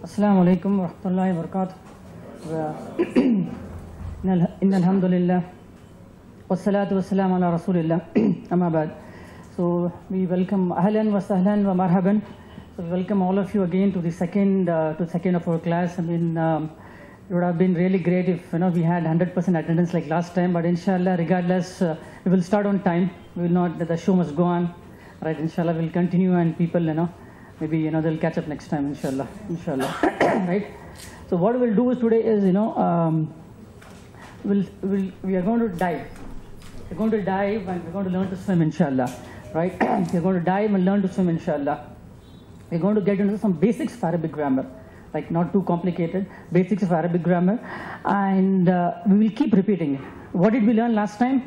Assalamu alaikum wa rahmatullahi wa barakatuh. Inna alhamdulillah. Wassalatu wassalamu ala rasulillah. Amma ba'd. So we welcome ahlan wa sahlan wa marhaban. So we welcome all of you again to the second of our class. I mean, it would have been really great if we had 100% attendance like last time. But inshallah, regardless, we will start on time. We will not. The show must go on, right? Inshallah, we'll continue, and people, maybe they'll catch up next time. Inshallah, right? So what we'll do is today is we are going to dive. We're going to dive and we're going to learn to swim, inshallah, right? We're going to dive and learn to swim, inshallah. We're going to get into some basics of Arabic grammar, like not too complicated, basics of Arabic grammar, and we will keep repeating it. What did we learn last time?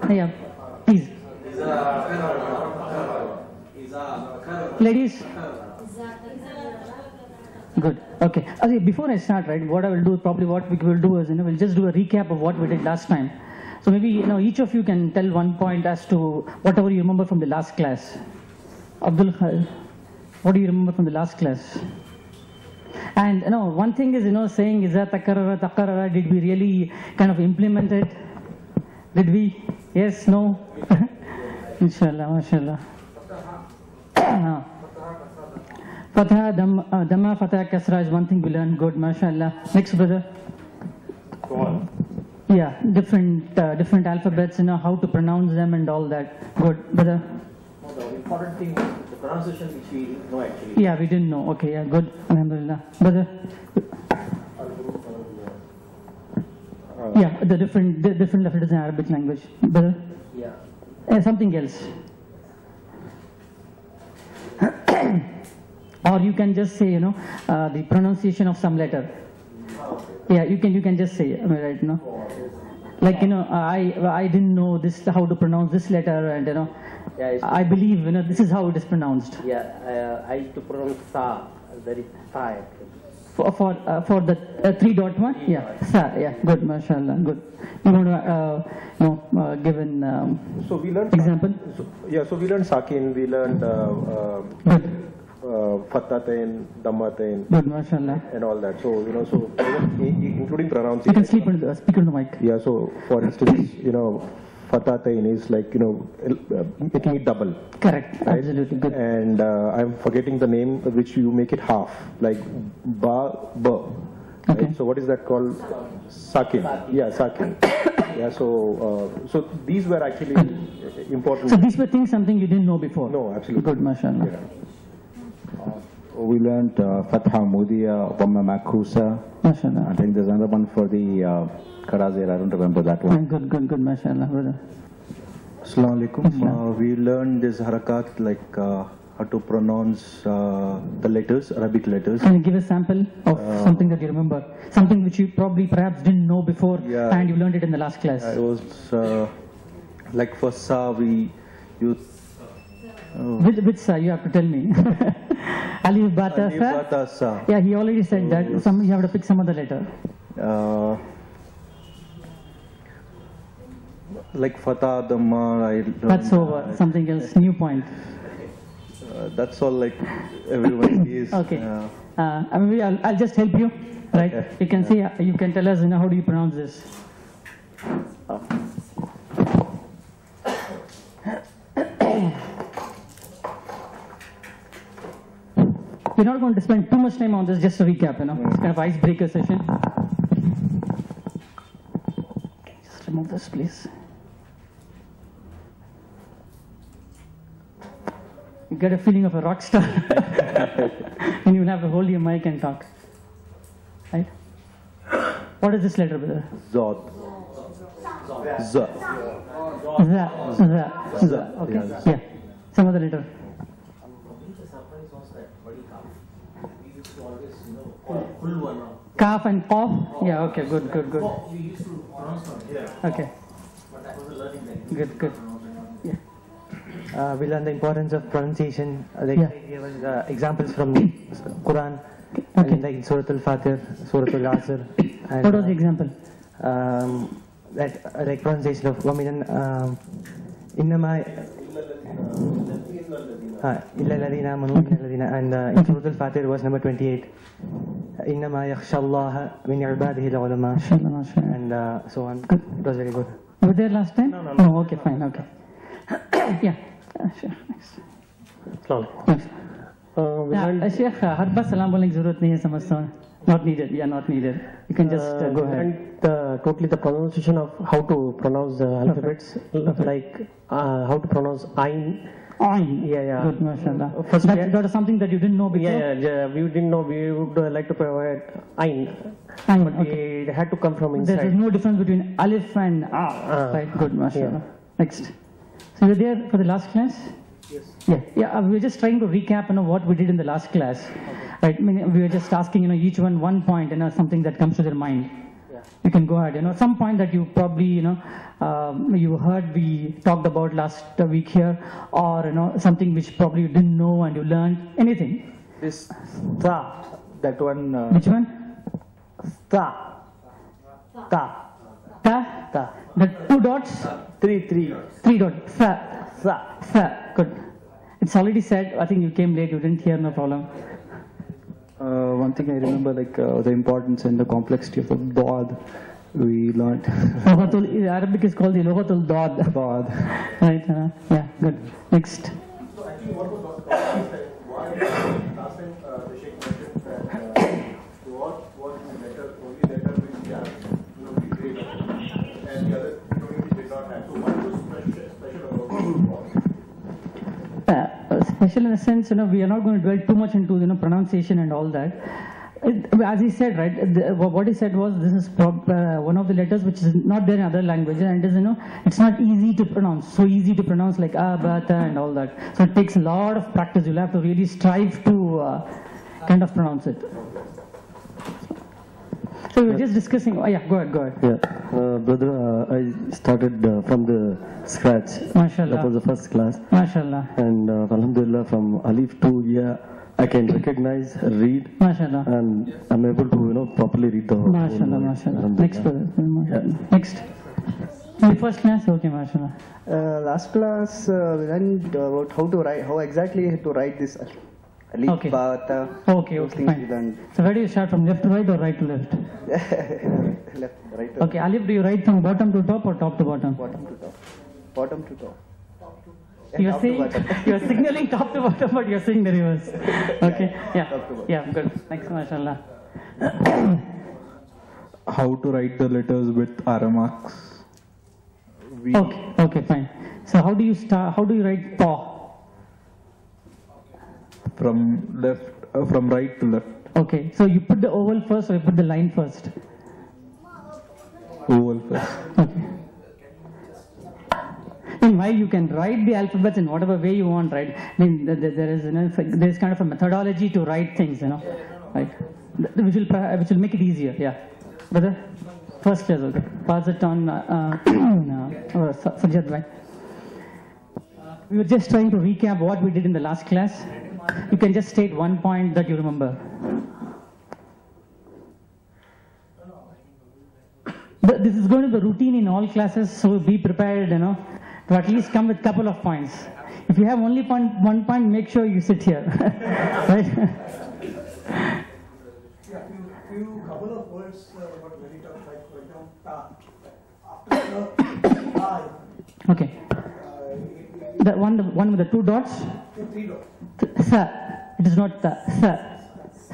Yeah, please. Ladies? Good. Okay. Before I start, right, what I will do, probably what we will do is, we'll just do a recap of what we did last time. So maybe, each of you can tell one point as to whatever you remember from the last class. Abdul Khair, what do you remember from the last class? And, one thing is, saying, Iza takarara, takarara, did we really kind of implement it? Did we? Yes, no? Inshallah, mashallah. Fatha, Dhamma, Fatha, Kasra is one thing we learned. Good, mashallah. Next, brother. Go on. Yeah, different alphabets, how to pronounce them and all that. Good, brother. No, the important thing is the pronunciation which we didn't know actually. Yeah, we didn't know. Okay, yeah, good. Alhamdulillah. Brother. Yeah, the different alphabets in Arabic language. Brother. Yeah. Something else. Or you can just say, the pronunciation of some letter. Yeah, you can just say, right, like, I didn't know this, how to pronounce this letter, and, Yeah, I believe, this is how it is pronounced. Yeah, I used to pronounce sa, that is sa actually. For the 3.1? Yeah, sa, yeah, good, mashallah, good. You want to, give an so we learned example? So we learned sakin, we learned fattatain, dhammatain, Good, mashallah. and all that. So including You pronunciation. can speak on the mic. Yeah. So for instance, fattatain is like making it double. Correct, Right? absolutely, good. And I'm forgetting the name which you make it half, like ba. Okay. Right? So what is that called? Sakin. Yeah, sakin. Yeah. So these were actually important. So these were something you didn't know before? No, absolutely. Good, mashallah. Yeah. We learned Fatha Mudiya, Dhamma Makrusa. Mashallah. I think there's another one for the Karazir. I don't remember that one. Good, mashallah, brother. Assalamu alaikum. We learned this harakat, like how to pronounce the letters, Arabic letters. Can you give a sample of something that you remember? Something which you perhaps didn't know before, Yeah. and you learned it in the last class. It was like for sa, we used. Which sa? You have to tell me. Alif Bata Alif Sa? Bata Sa. Yeah, he already said that. yes. You have to pick some other letter. Like Fatha, Dhamma, I learned. That's over. Something else. New point. That's all, like everyone is. Okay. I'll just help you. Right? Okay. You can see. You can tell us. How do you pronounce this? We're not going to spend too much time on this, just to recap, It's kind of icebreaker session. Just remove this, please. You get a feeling of a rock star. And you'll have to hold your mic and talk. Right? What is this letter, brother? Zod. Z. Z. Okay. Yes. Yeah. Some other letter. Kaf and Qaf? Yeah, okay, good. We used to pronounce from here, Okay, but that was a learning technique. good. Yeah. We learned the importance of pronunciation. Like Yeah. he gave us examples from Quran, Okay. like in Surah Al-Fatir, Surah Al-Asr. And, What was the example? That like pronunciation of Waminan, Innama. إلا الذين آمنوا من الذين and in Surah Al-Fatiha verse number 28 إنما يخشى الله من عباده العلماء and so on. It was very good. You were there last time? No. Okay, fine, okay. Yeah, sure. Next. Yes. Sheikh, हर बार सलाम बोलने की जरूरत नहीं है समझता हूँ. Not needed, yeah, not needed. You can just go ahead. And totally the pronunciation of how to pronounce the alphabets, like how to pronounce Ain. Ain. Yeah. Good, mashallah. First That was something that you didn't know before? Yeah, we didn't know. We would like to provide Ain. Ain, But okay. it had to come from inside. There's no difference between alif and right? Good, mashallah. Next. So you're there for the last class? Yes. Yeah. We were just trying to recap, what we did in the last class. Right. I mean, we were just asking, each one point, something that comes to their mind. Yeah. You can go ahead. Some point that you probably, you heard we talked about last week here, or something which probably you didn't know and you learned. Anything. This tha, that one. Which one? Tha. Ta. The two dots. Three. Three dots. Sa. Good. It's already said. I think you came late. You didn't hear. No problem. One thing I remember, the importance and the complexity of the Dawad we learned. Arabic is called the Lughatul Dawad. Right. Yeah. Good. Next. So actually, what was the why last time the Sheikh mentioned that what was the letter, only letter which we have, we grade and the other we did not have. So what was special about Special in a sense, we are not going to dwell too much into pronunciation and all that. As he said, right, what he said was this is one of the letters which is not there in other languages, and is, it's not easy to pronounce. So easy to pronounce like bata and all that. So it takes a lot of practice. You'll have to really strive to kind of pronounce it. So we were just discussing. Oh, yeah, go ahead. Yeah, brother, I started from the scratch. MashaAllah. That was the first class. MashaAllah. And Alhamdulillah, from Alif to Ya, I can recognize, read, MashaAllah. and I'm able to, properly read the whole word. MashaAllah. Next, brother. Next. The first class, okay, MashaAllah. Last class we learned about how exactly to write this alif, Okay. ba, ta. Okay, those things we fine. learned. So where do you start, from left to right or right to left? Left, right, Okay, alif, do you write from bottom to top or top to bottom? bottom to top. Bottom to top. You're Top to saying, bottom. you're signaling top to bottom, but you're saying the reverse. Okay, top to bottom. yeah, good. Next, mashallah. How to write the letters with arrow marks. Okay, fine. So how do you start? How do you write pa? From right to left. Okay, so you put the oval first or you put the line first? Oval first. Okay. And why you can write the alphabets in whatever way you want, right? I mean, there is there's kind of a methodology to write things, right? Which will make it easier. Yeah, brother. First class, okay. Pass it on, Sajjad, right? We were just trying to recap what we did in the last class. You can just state one point that you remember. This is going to be the routine in all classes, so be prepared, to at least come with a couple of points. If you have only one point, make sure you sit here. Right? few couple of words were very tough, like for example, ta. After the I. Okay. The one with the two dots? Three dots. Sa. It is not the.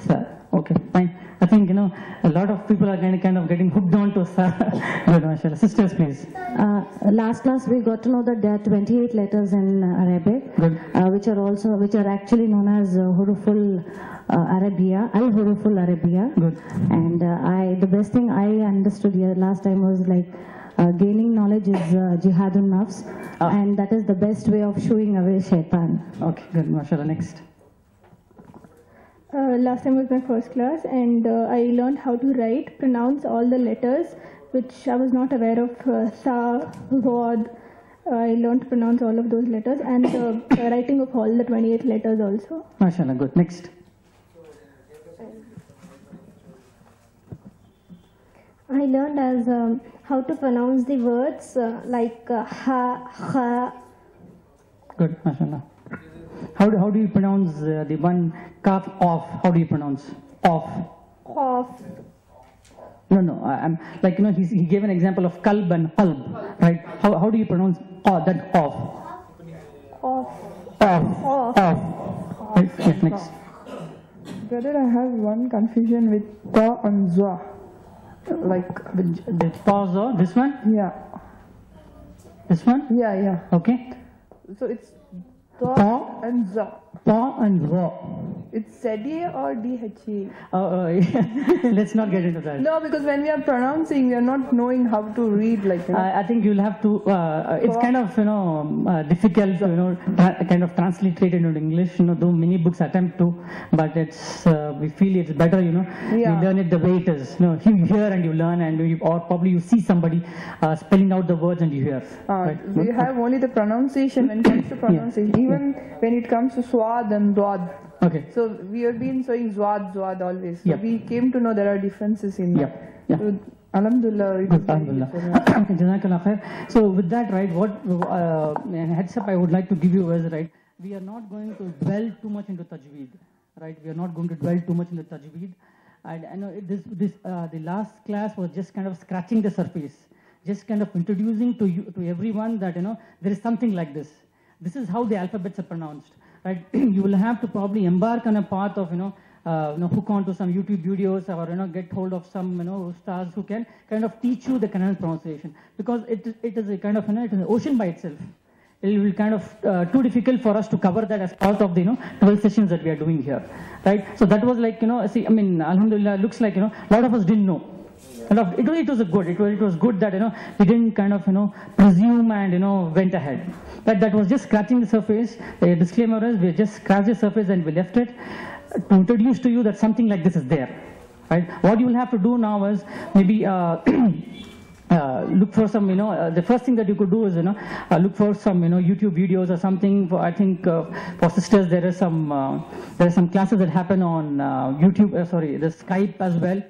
Sa. Okay, fine. I think, a lot of people are kind of getting hooked on to sa. Good, mashallah. Sisters, please. Last class we got to know that there are 28 letters in Arabic, which are actually known as Huruful Arabia, Al-Huruful Arabia. Good. And the best thing I understood here last time was like gaining knowledge is jihadun nafs, and that is the best way of shooing away shaitan. Okay, good, mashallah. Next. Last time was my first class, and I learned how to pronounce all the letters, which I was not aware of. Sa, Rod. I learned to pronounce all of those letters, and the writing of all the 28 letters also. Mashallah, good. Next. I learned as how to pronounce the words like ha, ha. Good, mashallah. how do you pronounce the one kaf off? How do you pronounce off? Off. No, I'm like, he gave an example of kalb and qalb, right? How do you pronounce that off? Off. Right, yes, next. Brother, I have one confusion with ta and zwa. Like the ta, this one? Yeah. This one? Yeah. Okay. So it's ta and za. Ta and za. It's ZA or DHA? Let's not get into that. No, because when we are pronouncing, we are not knowing how to read. Like I think you'll have to. It's kind of difficult to kind of translate it into English. Though many books attempt to, but it's we feel it's better. You learn it the way it is. You hear and you learn, and or probably you see somebody spelling out the words and you hear. Right? We have only the pronunciation when it comes to pronunciation. Yeah. Even when it comes to swad and dwad. Okay. So we have been saying zwad always. So we came to know there are differences in that. Yeah. So, Alhamdulillah. Jazakallah khair. So with that, right, what heads up I would like to give you is, right, we are not going to dwell too much into tajweed, right? We are not going to dwell too much into tajweed. And I know the last class was just kind of scratching the surface, just kind of introducing to everyone that there is something like this. This is how the alphabets are pronounced. Right? You will have to probably embark on a path of hook onto some YouTube videos or get hold of some stars who can kind of teach you the Kannada pronunciation, because it is a kind of it is an ocean by itself. It will kind of too difficult for us to cover that as part of the 12 sessions that we are doing here, right? So that was like Alhamdulillah, looks like a lot of us didn't know. It was good. It was good that we didn't kind of presume and went ahead. But that was just scratching the surface. The disclaimer is we just scratched the surface and we left it to introduce to you that something like this is there, right? What you will have to do now is maybe look for some the first thing that you could do is look for some YouTube videos or something. I think for sisters there are some classes that happen on YouTube. The Skype as well.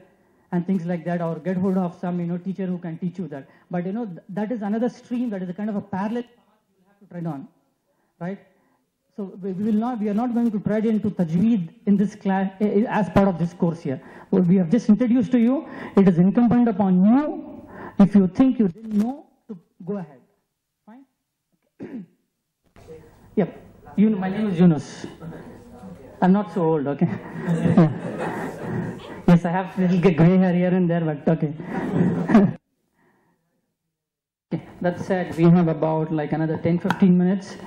And things like that, or get hold of some teacher who can teach you that. But that is another stream, that is a kind of a parallel path you will have to tread on, right? So we are not going to tread into tajweed in this class as part of this course here. What we have just introduced to you, it is incumbent upon you, if you think you didn't know, to go ahead. Fine? Okay. Yep. My name is Younus. I'm not so old, okay? Yes, I have a little gray hair here and there, but okay. Okay, that said, we have about like another 10-15 minutes.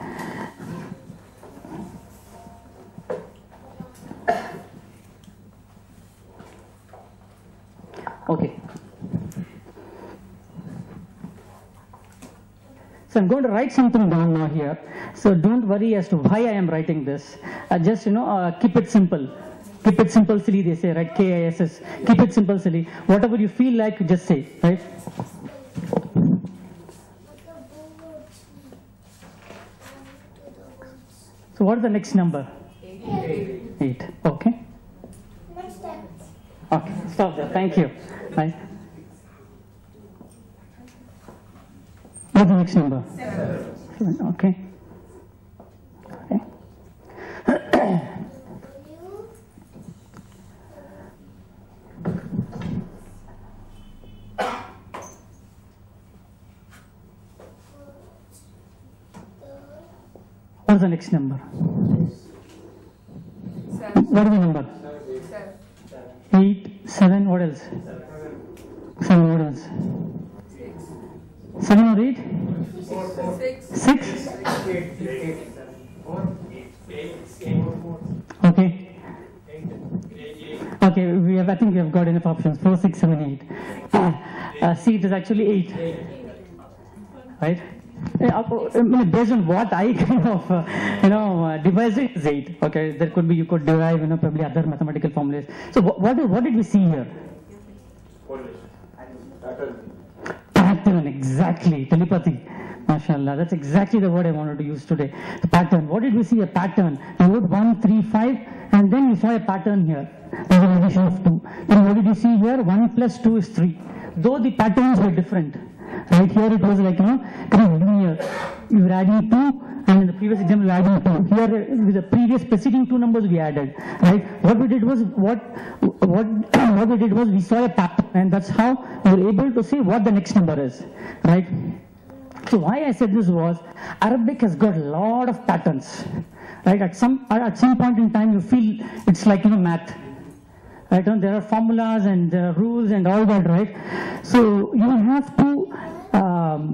Okay. So I'm going to write something down now here. So don't worry as to why I am writing this. Just keep it simple. Keep it simple, silly, they say, right? KISS. Keep it simple, silly. Whatever you feel like, you just say, right? So what is the next number? 8. Okay. Okay, stop there. Thank you. Right. What's the next number? 7. Okay. Okay. What's the next number? 7. What is the number? 7. 8, 7, what else? 7, what else? 7 or 8? 6? Okay. Okay, I think we have got enough options. 4, 6, 7, 8. See, it is actually 8. Right? Based on what I kind of, devised it is 8. Okay, there could be, you could derive, probably other mathematical formulas. So what did we see here? Pattern, exactly. Telepathy. MashaAllah, that's exactly the word I wanted to use today. The pattern. What did we see? A pattern. We wrote 1, 3, 5, and then we saw a pattern here. There's an addition of 2. Then what did you see here? 1 plus 2 is 3. Though the patterns were different. Right here it was like, kind of linear. You were adding 2 and in the previous example we added 2. Here with the previous preceding 2 numbers we added, right? What we did was we saw a pattern, and that's how we were able to say what the next number is, right? So why I said this was Arabic has got a lot of patterns, right? At some point in time you feel it's like math. Right? And there are formulas and rules and all that, right? So you have to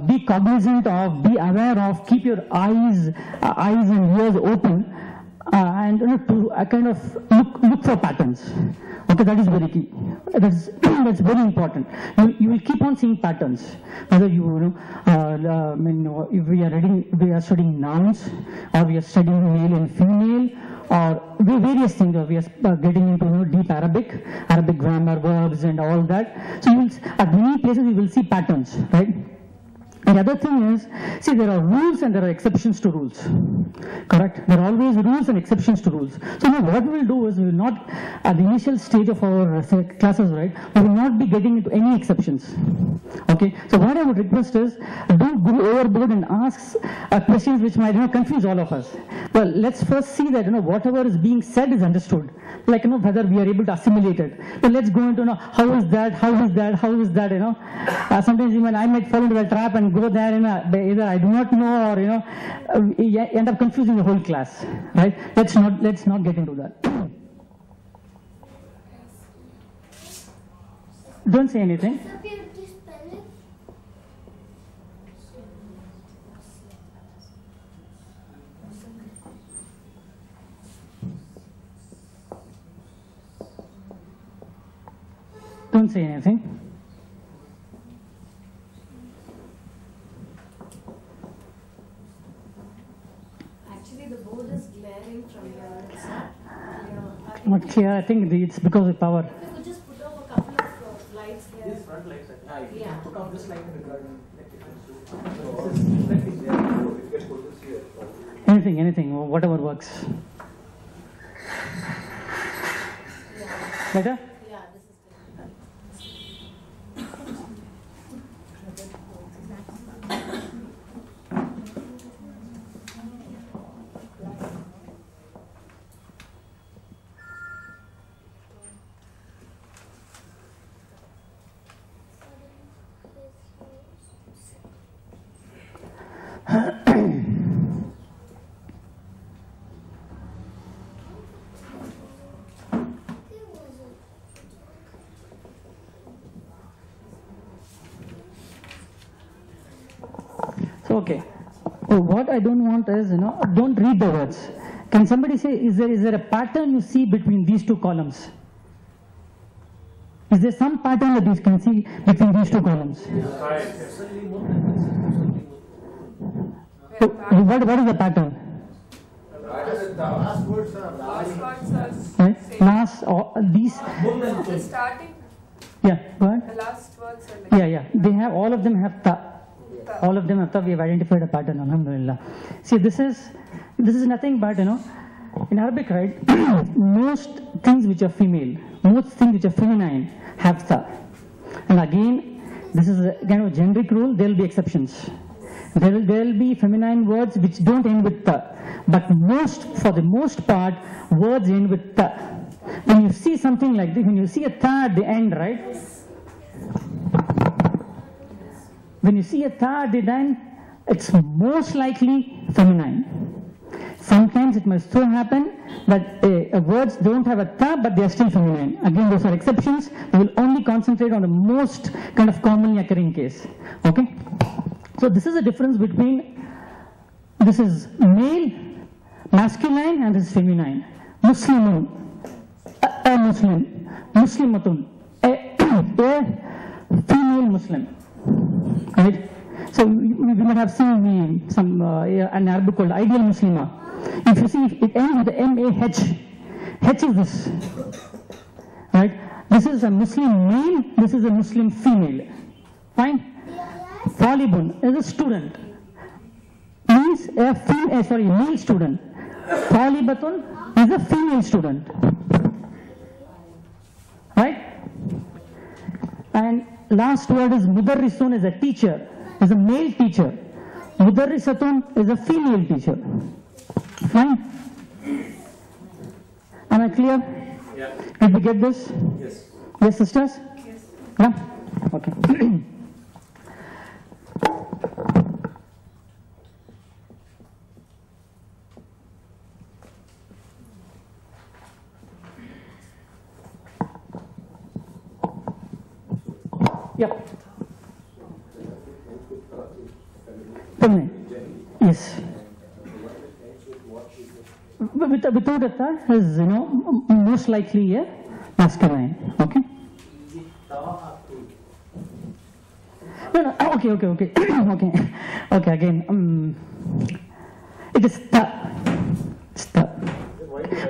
be cognizant of, be aware of, keep your eyes and ears open, and to kind of look for patterns. Okay, that is very key. That's very important. You will keep on seeing patterns. Whether if we are studying nouns, or we are studying male and female, or various things, or we are getting into deep Arabic grammar, verbs, and all that. So at many places you will see patterns, right? The other thing is, see, there are rules and there are exceptions to rules, correct? There are always rules and exceptions to rules. So now what we will do is we will not, at the initial stage of our classes, right, we will not be getting into any exceptions, okay? So what I would request is, don't go overboard and ask questions which might confuse all of us. Well, let's first see that whatever is being said is understood, like whether we are able to assimilate it. But let's go into how is that, sometimes even I might fall into the trap and go there either I do not know, or end up confusing the whole class, right? Let's not get into that. Don't say anything. Don't say anything. Actually, the board is glaring from here. It's not clear. I think it's because of power. If you could just put off a couple of lights here. These front lights, yeah. Put off this light in the garden. Anything, whatever works. Better? Yeah, this is Okay. So what I don't want is, don't read the words. Can somebody say, is there a pattern you see between these two columns? Is there some pattern that you can see between these two columns? So what is the pattern? Last words are right? Last, these. The starting. Yeah, go ahead. The last words are like. Yeah. They have, all of them have ta. All of them have ta. We have identified a pattern, alhamdulillah. See, this is nothing but, in Arabic, right, most things which are female, most things which are feminine have ta. And again, this is a kind of generic rule, there will be exceptions. There will be feminine words which don't end with ta. But for the most part, words end with ta. When you see something like this, when you see a ta at the end, right? When you see a ta at the end, it's most likely feminine. Sometimes it must so happen that words don't have a ta, but they are still feminine. Again, those are exceptions. We will only concentrate on the most kind of commonly occurring case. Okay? So this is the difference between, this is male, masculine, and this is feminine. Muslimun, a Muslim, Muslimatun, a female Muslim. Right? So we might have seen an Arabic called ideal Muslima. If you see, it ends with the M-A-H. H is this. Right? This is a Muslim male, this is a Muslim female. Fine? Talibun is a student. Means a male student. Talibatun is a female student. Right? And last word is Mudarrisun is a teacher, is a male teacher. Mudarrisatun is a female teacher. Fine? Am I clear? Yeah. Did we get this? Yes. Yes, sisters? Yes. Yeah? Okay. Yeah. Yes. Without a ta is, most likely a masculine. Okay? No. Okay. Okay, again. It is ta. It's ta.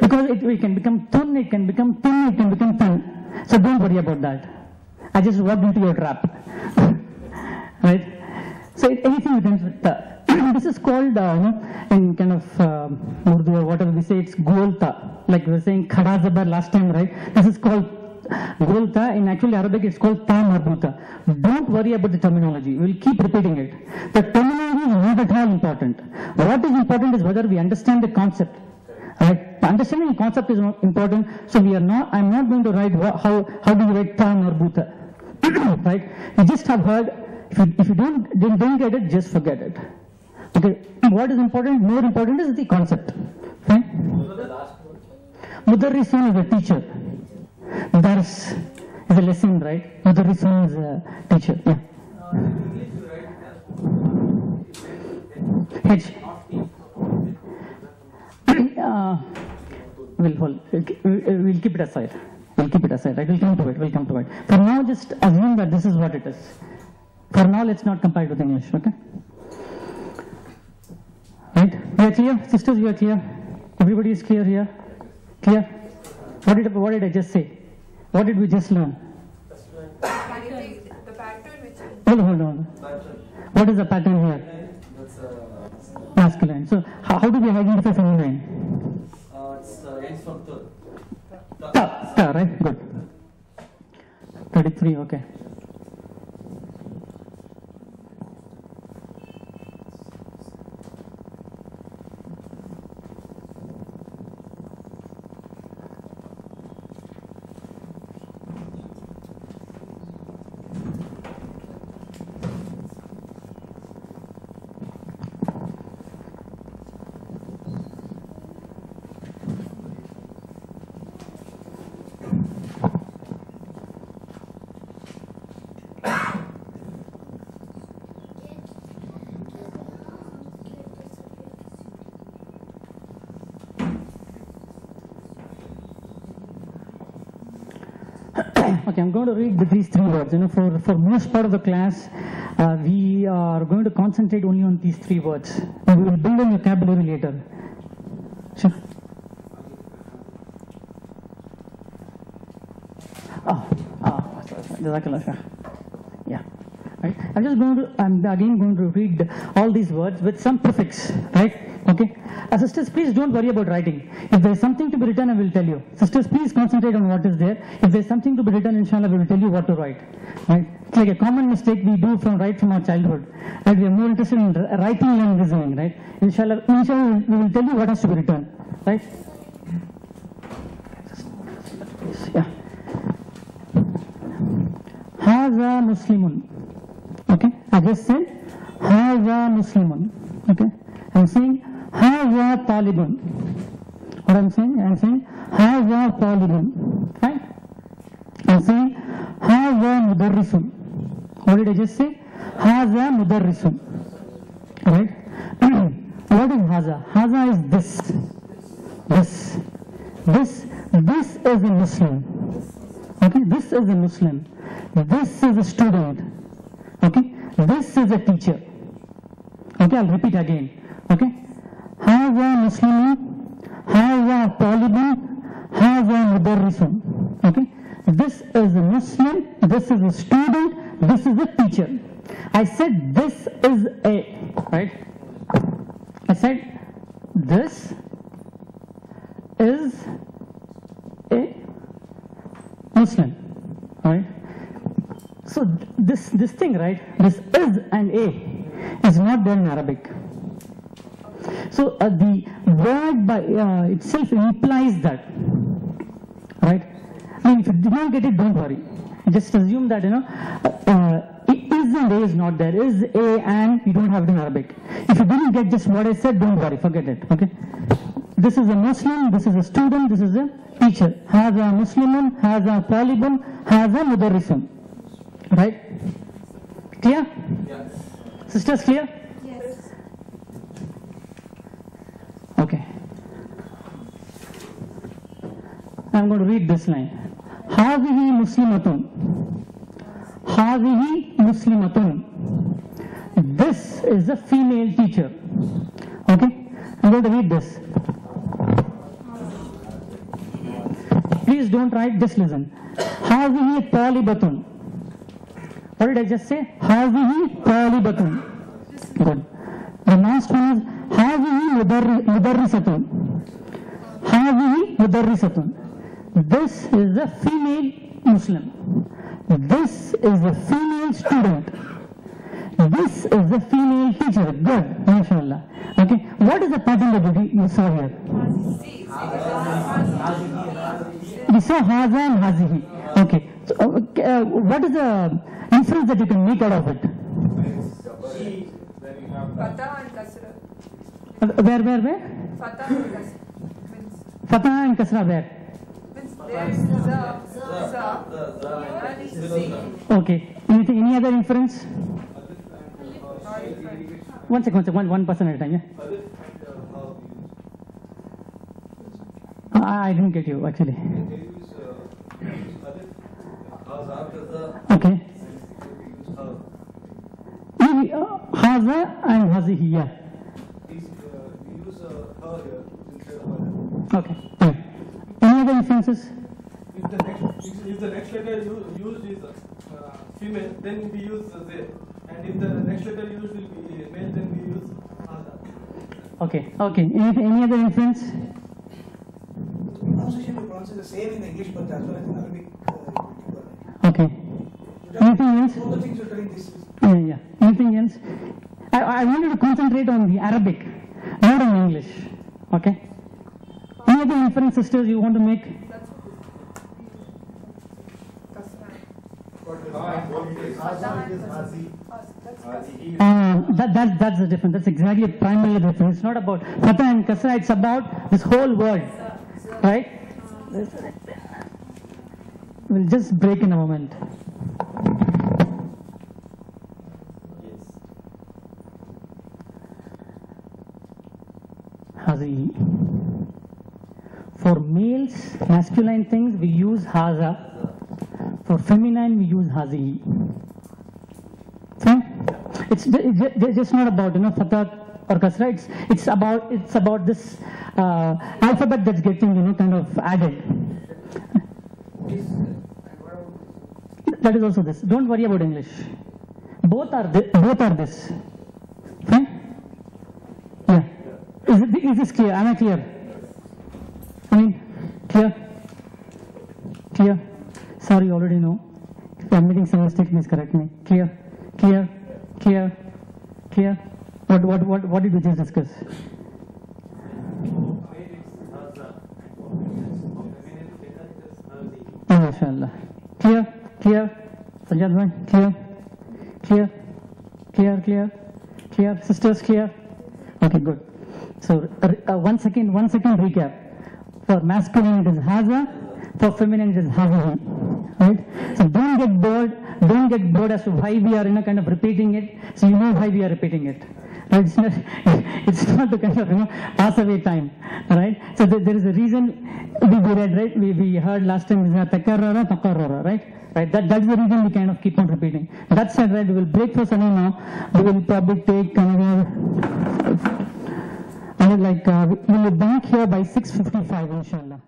Because it can become tun, it can become tin, it can become tan. So don't worry about that. I just walked into your trap. Right? So anything begins with ta. This is called, in kind of Urdu or whatever we say, it's golta. Like we were saying khada zabar last time, right? This is called golta. In actually Arabic, it's called ta marbuta. Don't worry about the terminology. We'll keep repeating it. The terminology is not at all important. What is important is whether we understand the concept. Right? Understanding the concept is important. So I'm not going to write how do you write ta marbuta. Right? You just have heard. If you don't get it, just forget it. Okay. What is important? More important is the concept. Right? Mudarrisun is a teacher. Dars is a lesson, right? Mudarrisun is a teacher. Yeah. H. We'll keep it aside. Right? We'll come to it. For now, just assume that this is what it is. For now, let's not compare it with English. Okay? Right? We are clear? Sisters, we are clear? Everybody is clear here? Clear? What did I just say? What did we just learn? The pattern which Hold on. What is the pattern here? Masculine. So how do we identify feminine? It's ends from third. Ta, right? Good. 33, okay. Okay, I'm going to read these three words. For most part of the class, we are going to concentrate only on these three words. We will build a vocabulary later. Sure. Yeah. Right. I'm again going to read all these words with some prefix. Right. Okay. Sisters, please don't worry about writing. If there is something to be written, I will tell you. Sisters, please concentrate on what is there. If there is something to be written, inshallah, we will tell you what to write. Right? It's like a common mistake we do right from our childhood. Right? We are more interested in writing than listening. Right? Inshallah, we will tell you what has to be written. Right? Yeah. Haza Muslimun. Okay? I just said Haza Muslimun. Okay? I'm saying Haza Talibun. What I'm saying? I'm saying Haza Talibun. Fine? I'm saying Haza Mudarrisun. What did I just say? Haza Mudarrisun. Right? What is Haza? Haza is this. This is a Muslim. Okay? This is a Muslim. This is a student. Okay? This is a teacher. Okay? I'll repeat again. Okay? Haza Muslimun, Haza Talibun, Haza Mudarrisun. Okay? This is a Muslim, this is a student, this is a teacher. I said this is a, right? I said this is a Muslim. Right? So this thing, right? This is and a. is not there in Arabic. So the word by itself implies that, right? I mean, if you did not get it, don't worry. Just assume that, is and a is not there. Is a and you don't have it in Arabic. If you didn't get just what I said, don't worry, forget it. Okay. This is a Muslim, this is a student, this is a teacher. Haza Muslimun, haza talibun, haza mudarrisun. Right? Clear? Yes. Sisters, clear? Yes. Okay. I'm going to read this line. Hazihi muslimatun. Hazihi muslimatun. This is a female teacher. Okay? I'm going to read this. Please don't write, just listen. Hazihi talibatun. What did I just say? Hazihi talibatun. Good. The last one is Hazihi mudarrisatun. Hazihi mudarrisatun. This is a female Muslim. This is a female student. This is a female teacher. Good. MashaAllah. Okay. What is the pattern that you saw here? We saw Haza and Hazihi. Okay. So, what is the inference that you can make out of it? Fatah and Kasra. Where? Fatah and Kasra. Fatah and Kasra where? There is za, and is z. Okay. Any other inference? One second. One person at a time. Yeah. I didn't get you actually. Okay. Haza and Hazihi. Yeah. Okay. Any other inferences? If the next letter used is female, then we use they. And if the next letter used will be male, then we use Haza. Okay. Any other inference? Pronunciation we pronounce the same in English, but as well as in Arabic. Okay. Anything else? All the things you're telling this is. Yeah. Anything else? I wanted to concentrate on the Arabic, not on English. Okay. Any other inference, sisters, you want to make? That's the difference. That's exactly primarily the difference. It's not about Fatah and Kasra, it's about this whole word. Right? We'll just break in a moment. Hazi. For males, masculine things, we use Haza. For feminine, we use Hazi. It's just not about Fatah or Kasra. It's about this alphabet that's getting kind of added. That is also this. Don't worry about English. Both are this. Fine? Yeah. Is this clear? Am I clear? I mean, clear? Sorry, you already know. If I'm making some mistake, please correct me. Clear? What did we just discuss? Oh, MashaAllah. Clear? Sajjad bhai, clear? Sisters, clear? Okay, good. So, 1 second recap. For masculine, it is Haza. For feminine, it is Hazihi. Right? So, don't get bored as to why we are kind of repeating it. So, you know why we are repeating it. Right? It's not to kind of pass away time. Right? So, there is a reason we read, right? We heard last time, takarrara, right? Right? That's the reason we kind of keep on repeating. That said, right, we will break for Sunday now. We will probably take another, we will be back here by 6:55, inshallah.